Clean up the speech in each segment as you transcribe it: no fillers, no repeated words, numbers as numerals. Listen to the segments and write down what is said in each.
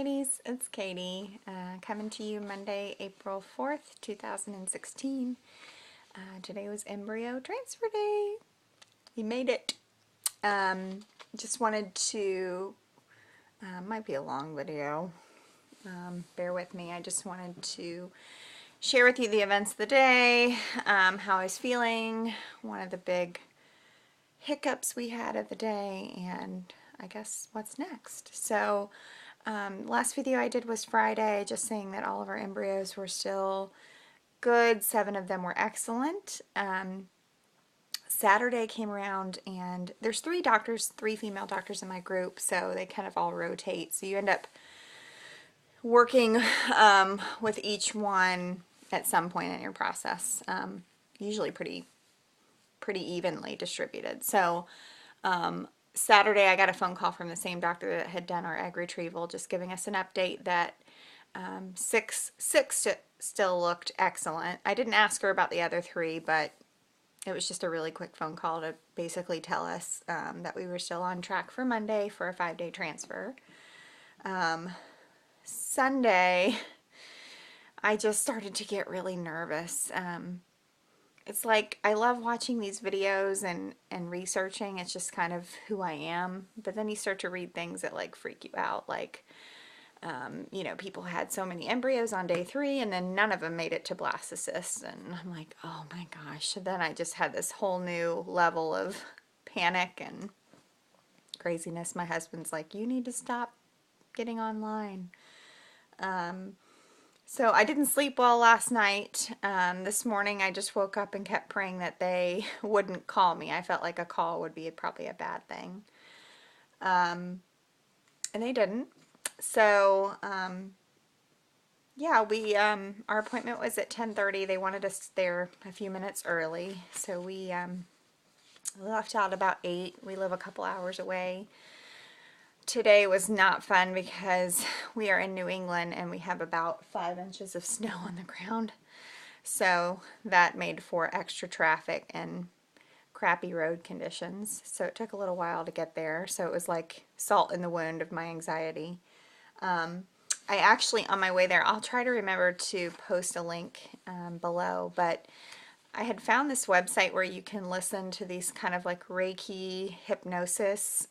ladies, it's Katie, coming to you Monday, April 4th, 2016. Today was embryo transfer day. We made it. Just wanted to, might be a long video, bear with me. I just wanted to share with you the events of the day, how I was feeling, one of the big hiccups we had of the day, and I guess what's next. So last video I did was Friday, just saying that all of our embryos were still good. 7 of them were excellent. Saturday came around, and there's 3 female doctors in my group, so they kind of all rotate. So you end up working with each one at some point in your process, usually pretty evenly distributed. So Saturday I got a phone call from the same doctor that had done our egg retrieval, just giving us an update that 6 still looked excellent. I didn't ask her about the other 3, but it was just a really quick phone call to basically tell us that we were still on track for Monday for a 5-day transfer. Sunday, I just started to get really nervous. It's like, I love watching these videos and researching. It's just kind of who I am. But then you start to read things that like freak you out. Like, you know, people had so many embryos on day 3 and then none of them made it to blastocyst. And I'm like, oh my gosh. And then I just had this whole new level of panic and craziness. My husband's like, you need to stop getting online. So I didn't sleep well last night. This morning I just woke up and kept praying that they wouldn't call me. I felt like a call would be probably a bad thing. And they didn't. So, yeah, our appointment was at 10:30. They wanted us there a few minutes early. So we left out about 8. We live a couple hours away. Today was not fun because we are in New England and we have about 5 inches of snow on the ground. So that made for extra traffic and crappy road conditions. So it took a little while to get there. So it was like salt in the wound of my anxiety. I actually, on my way there, I'll try to remember to post a link below, but I had found this website where you can listen to these kind of like Reiki hypnosis,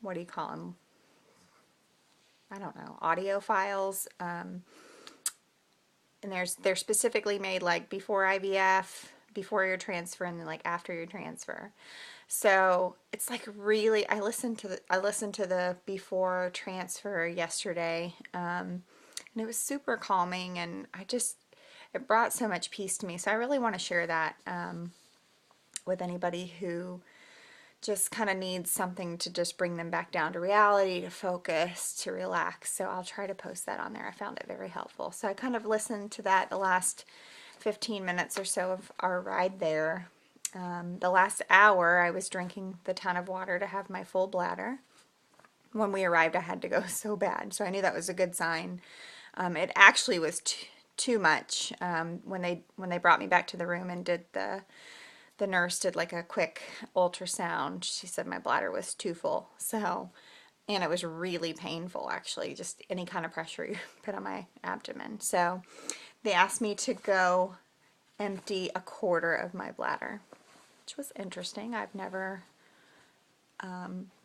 what do you call them? I don't know, audio files. And they're specifically made like before IVF, before your transfer, and then like after your transfer. So it's like really, I listened to the before transfer yesterday, and it was super calming, and it brought so much peace to me. So I really want to share that with anybody who just kind of needs something to just bring them back down to reality, to focus, to relax. So I'll try to post that on there. I found it very helpful. So I kind of listened to that the last 15 minutes or so of our ride there. The last hour I was drinking the ton of water to have my full bladder. When we arrived I had to go so bad, so I knew that was a good sign. It actually was too much. When they brought me back to the room and did the nurse did like a quick ultrasound, she said my bladder was too full. So, and it was really painful actually, just any kind of pressure you put on my abdomen. So they asked me to go empty a quarter of my bladder, which was interesting. I've never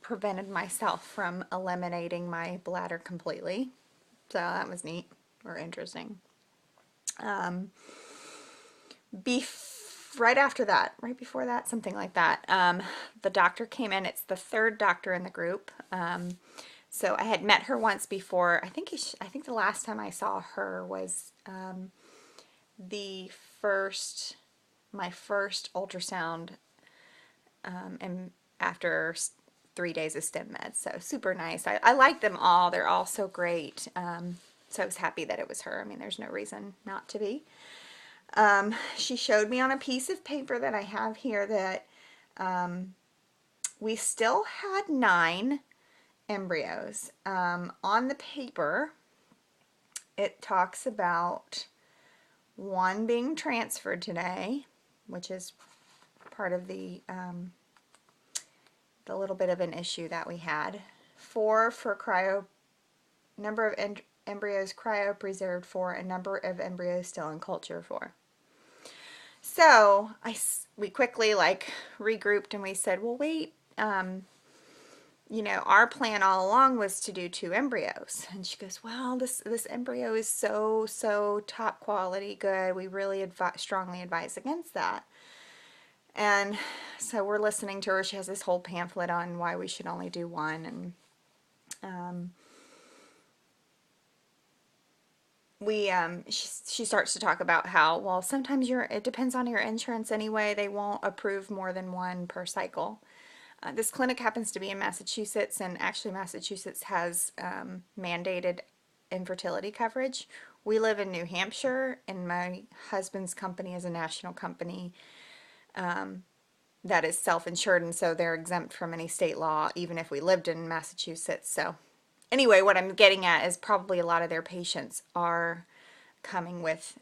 prevented myself from eliminating my bladder completely. So that was neat or interesting. Right before that, something like that, the doctor came in. It's the 3rd doctor in the group. So I had met her once before. I think the last time I saw her was my first ultrasound, and after 3 days of stim meds. So super nice. I like them all. They're all so great. So I was happy that it was her. I mean, there's no reason not to be. She showed me on a piece of paper that I have here that we still had 9 embryos. On the paper, it talks about 1 being transferred today, which is part of the little bit of an issue that we had. 4 for number of embryos cryopreserved for, and number of embryos still in culture for. So we quickly like regrouped and we said, well, wait, our plan all along was to do 2 embryos. And she goes, well, this embryo is so top quality good. We really strongly advise against that. And so we're listening to her. She has this whole pamphlet on why we should only do 1. And she starts to talk about how, well, sometimes it depends on your insurance anyway. They won't approve more than 1 per cycle. This clinic happens to be in Massachusetts, and actually Massachusetts has mandated infertility coverage. We live in New Hampshire, and my husband's company is a national company that is self-insured, and so they're exempt from any state law, even if we lived in Massachusetts. So anyway, what I'm getting at is probably a lot of their patients are coming with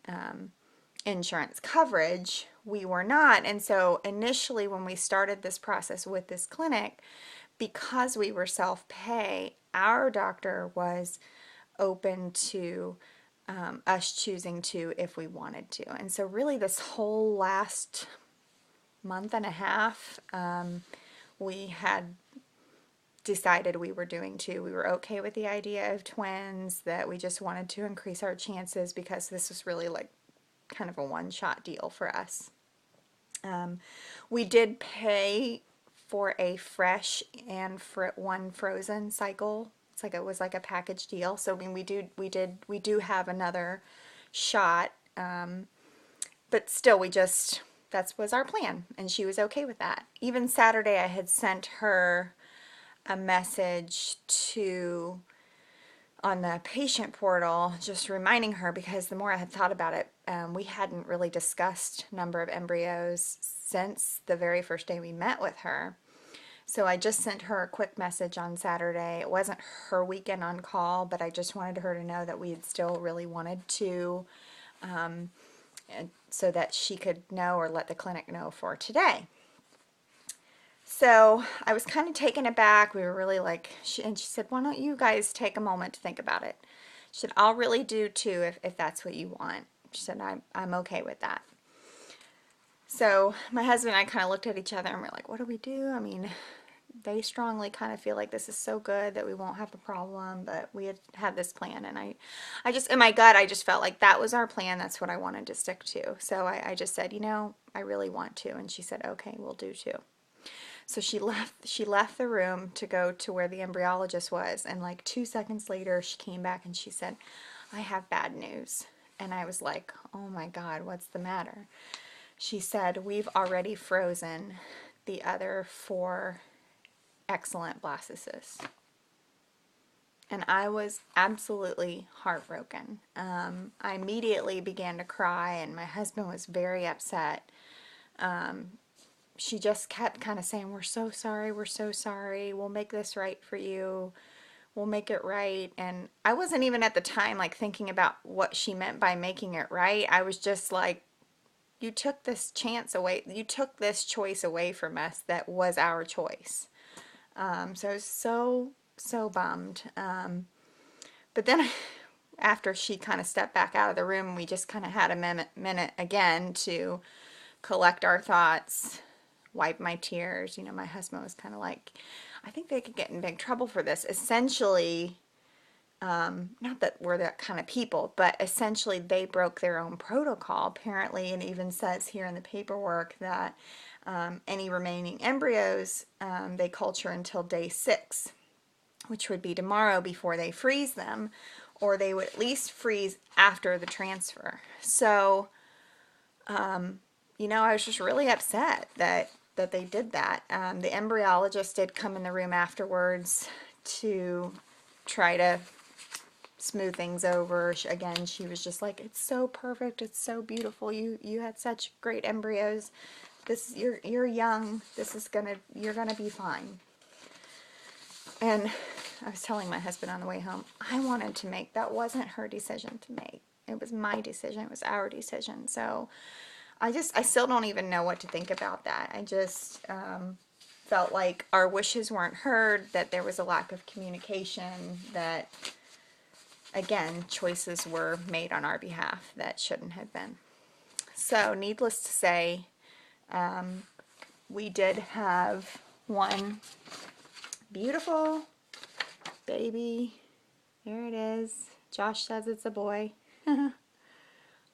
insurance coverage. We were not. And so initially when we started this process with this clinic, because we were self-pay, our doctor was open to us choosing to if we wanted to. And so really this whole last month and a half, we had decided we were doing 2. We were okay with the idea of twins, that we just wanted to increase our chances because this was really like kind of a one-shot deal for us. We did pay for a fresh and 1 frozen cycle. It was like a package deal. So I mean, we do have another shot, but still that was our plan, and she was okay with that. Even Saturday, I had sent her a message on the patient portal, just reminding her, because the more I had thought about it, we hadn't really discussed number of embryos since the very first day we met with her. So I just sent her a quick message on Saturday. It wasn't her weekend on call, but I just wanted her to know that we had still really wanted to, so that she could know or let the clinic know for today. So I was kind of taken aback. We were really like, and she said, why don't you guys take a moment to think about it? She said, I'll really do 2 if that's what you want. She said, I'm okay with that. So my husband and I kind of looked at each other and we're like, what do we do? I mean, they strongly kind of feel like this is so good that we won't have a problem, but we had this plan, and I just, in my gut, I just felt like that was our plan. That's what I wanted to stick to. So I just said, I really want to. And she said, okay, we'll do 2. So she left the room to go to where the embryologist was, and like 2 seconds later she came back and she said, I have bad news. And I was like, oh my God, what's the matter? She said, we've already frozen the other 4 excellent blastocysts. And I was absolutely heartbroken. I immediately began to cry, and my husband was very upset. She just kept kind of saying, we're so sorry, we'll make this right for you, we'll make it right. And I wasn't even at the time like thinking about what she meant by making it right. I was just like, you took this chance away, you took this choice away from us that was our choice. So I was so bummed. But then after she kind of stepped back out of the room, we just kind of had a minute again to collect our thoughts, wipe my tears. My husband was kind of like, I think they could get in big trouble for this. Essentially, not that we're that kind of people, but essentially they broke their own protocol, apparently, and even says here in the paperwork that any remaining embryos, they culture until day 6, which would be tomorrow, before they freeze them, or they would at least freeze after the transfer. So, I was just really upset that they did that. The embryologist did come in the room afterwards to try to smooth things over. Again, she was just like, it's so perfect, it's so beautiful, you had such great embryos, you're young, you're gonna be fine. And I was telling my husband on the way home, that wasn't her decision to make. It was my decision, it was our decision. So I still don't even know what to think about that. I just felt like our wishes weren't heard, that there was a lack of communication, that, again, choices were made on our behalf that shouldn't have been. So, needless to say, we did have one beautiful baby. There it is. Josh says it's a boy.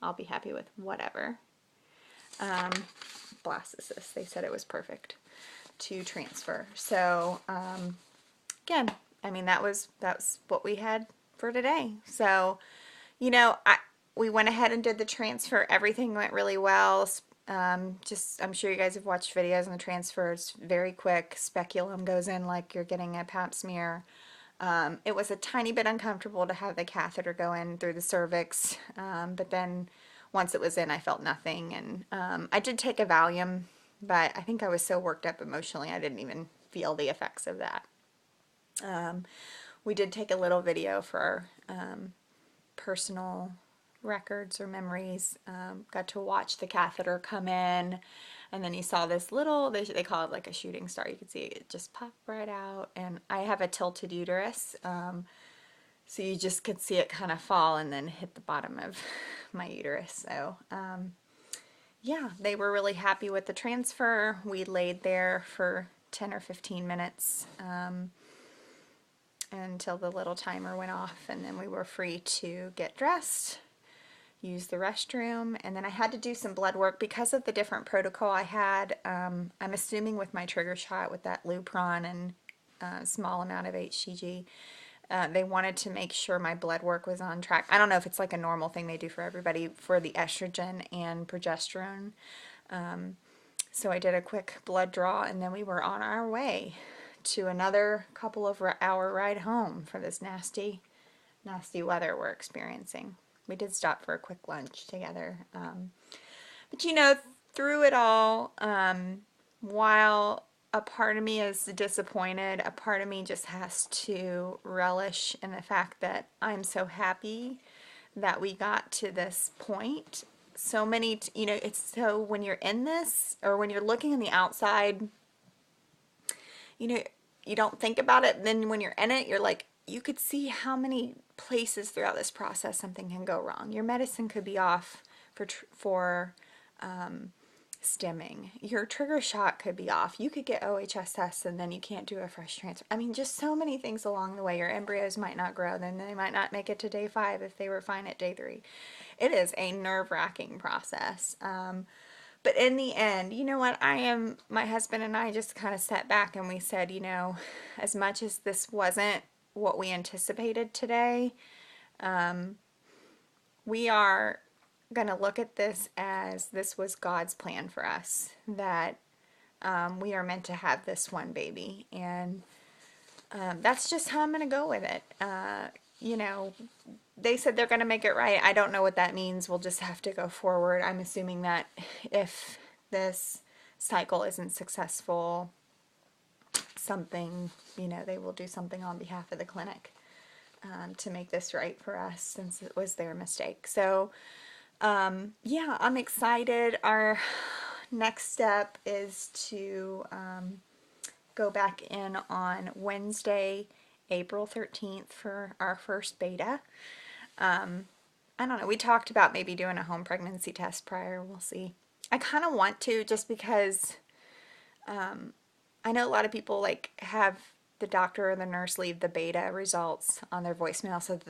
I'll be happy with whatever. Blastocyst. They said it was perfect to transfer. So, again, I mean, that's what we had for today. So, you know, we went ahead and did the transfer. Everything went really well. Just, I'm sure you guys have watched videos on the transfer. It's very quick. Speculum goes in like you're getting a pap smear. It was a tiny bit uncomfortable to have the catheter go in through the cervix, but then once it was in, I felt nothing. And I did take a Valium, but I think I was so worked up emotionally, I didn't even feel the effects of that. We did take a little video for our personal records or memories. Got to watch the catheter come in, and then you saw this little, they call it like a shooting star. You could see it just pop right out. And I have a tilted uterus, so you just could see it kind of fall and then hit the bottom of my uterus. So yeah, they were really happy with the transfer. We laid there for 10 or 15 minutes until the little timer went off, and then we were free to get dressed, use the restroom, and then I had to do some blood work because of the different protocol I had. I'm assuming with my trigger shot with that Lupron and small amount of HCG, they wanted to make sure my blood work was on track. I don't know if it's like a normal thing they do for everybody for the estrogen and progesterone. So I did a quick blood draw, and then we were on our way to another couple of hour ride home for this nasty, nasty weather we're experiencing. We did stop for a quick lunch together. But you know, through it all, while a part of me is disappointed, a part of me just has to relish in the fact that I'm so happy that we got to this point. So many, you know, it's so when you're in this, or when you're looking on the outside, you know, you don't think about it. Then when you're in it, you're like, you could see how many places throughout this process something can go wrong. Your medicine could be off for stimming. Your trigger shot could be off. You could get OHSS and then you can't do a fresh transfer. I mean, just so many things along the way. Your embryos might not grow. Then they might not make it to day 5 if they were fine at day 3. It is a nerve-wracking process. But in the end, you know what, my husband and I just kind of sat back and we said, you know, as much as this wasn't what we anticipated today, we are going to look at this as this was God's plan for us, that we are meant to have this one baby, and that's just how I'm going to go with it. You know, they said they're going to make it right. I don't know what that means. We'll just have to go forward. I'm assuming that if this cycle isn't successful, something, you know, they will do something on behalf of the clinic to make this right for us, since it was their mistake. So, yeah, I'm excited. Our next step is to go back in on Wednesday, April 13th for our first beta. I don't know. We talked about maybe doing a home pregnancy test prior. We'll see. I kind of want to, just because I know a lot of people like have the doctor or the nurse leave the beta results on their voicemail so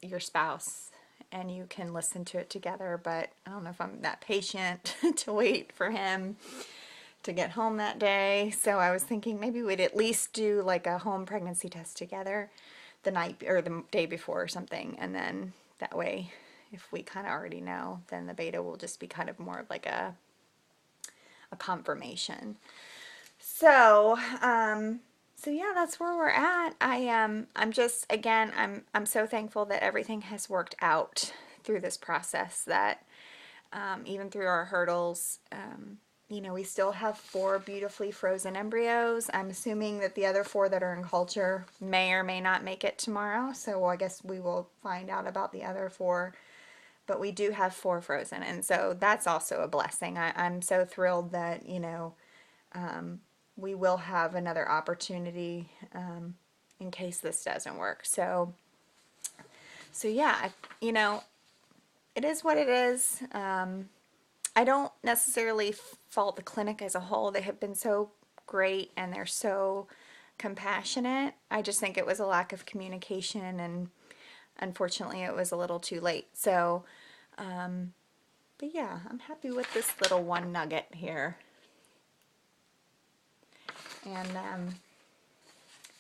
your spouse and you can listen to it together, but I don't know if I'm that patient to wait for him to get home that day. So I was thinking maybe we'd at least do like a home pregnancy test together the night or the day before or something, and then that way, if we kind of already know, then the beta will just be kind of more of like a confirmation. So, so yeah, that's where we're at. I'm just, again, I'm so thankful that everything has worked out through this process, that even through our hurdles, you know, we still have 4 beautifully frozen embryos. I'm assuming that the other 4 that are in culture may or may not make it tomorrow. So I guess we will find out about the other 4. But we do have 4 frozen. And so that's also a blessing. I'm so thrilled that, you know, we will have another opportunity in case this doesn't work. So yeah, you know, it is what it is. I don't necessarily fault the clinic as a whole. They have been so great and they're so compassionate. I just think it was a lack of communication, and unfortunately it was a little too late. So, but yeah, I'm happy with this little one nugget here. And I'm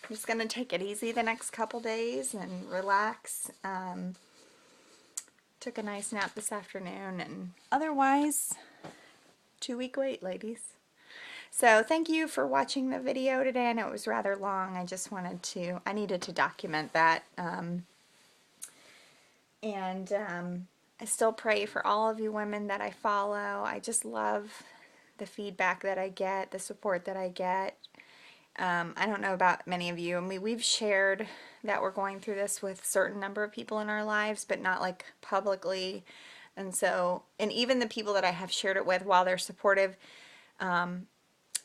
just going to take it easy the next couple days and relax. Took a nice nap this afternoon, and otherwise, 2-week wait, ladies. So thank you for watching the video today. I know it was rather long. I just wanted to, I needed to document that. I still pray for all of you women that I follow. I just love the feedback that I get, the support that I get. I don't know about many of you. I mean, we've shared that we're going through this with a certain number of people in our lives, but not like publicly. And so, and even the people that I have shared it with, while they're supportive,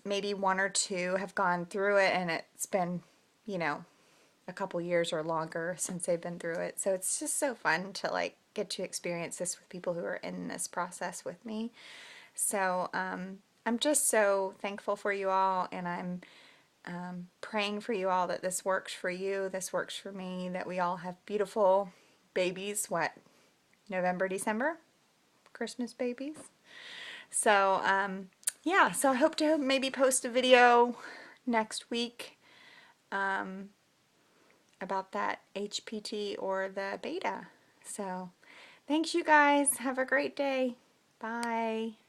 maybe one or two have gone through it, and it's been, you know, a couple years or longer since they've been through it. So it's just so fun to like get to experience this with people who are in this process with me. So I'm just so thankful for you all, and I'm praying for you all that this works for you, this works for me, that we all have beautiful babies, what, November, December? Christmas babies. So, yeah, so I hope to maybe post a video next week about that HPT or the beta. So, thanks you guys. Have a great day. Bye.